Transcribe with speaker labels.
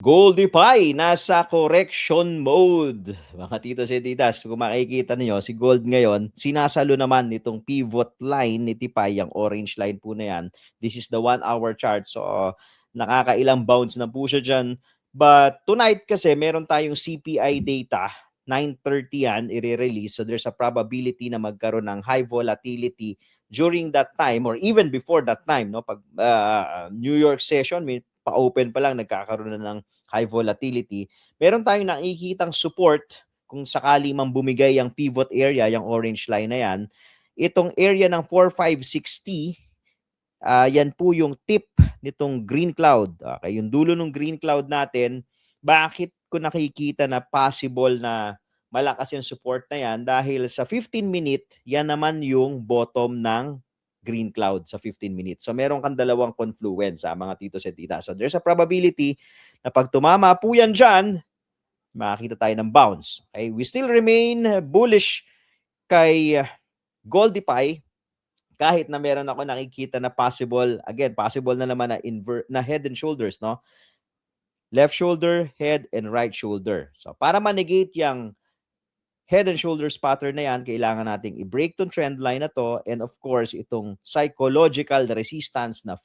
Speaker 1: Goldie Pie, nasa correction mode. Mga titos at titas, kung makikita niyo si Gold ngayon, sinasalo naman nitong pivot line ni Tipay, yung orange line po na yan. This is the 1 hour chart. So, nakakailang bounce na po siya dyan. But tonight kasi, meron tayong CPI data. 9:30 yan, i-release. So, there's a probability na magkaroon ng high volatility during that time or even before that time. No? Pag New York session, may pa-open pa lang, nagkakaroon na ng high volatility. Meron tayong nakikitang support kung sakali mang bumigay yung pivot area, yung orange line na yan. Itong area ng 4560, yan po yung tip nitong green cloud. Okay, yung dulo ng green cloud natin, bakit ko nakikita na possible na malakas yung support na yan? Dahil sa 15-minute, yan naman yung bottom ng green cloud sa 15 minutes. So meron kang dalawang confluence sa mga titos at tita. So there's a probability na pag tumama po yan dyan, makakita tayo ng bounce. Okay? We still remain bullish kay Goldie Pie kahit na meron ako nakikita na possible, again, possible na naman na head and shoulders, no? Left shoulder, head, and right shoulder. So para ma-negate yung head and shoulders pattern na yan, kailangan nating i-break tong trend line na to, and of course, itong psychological resistance na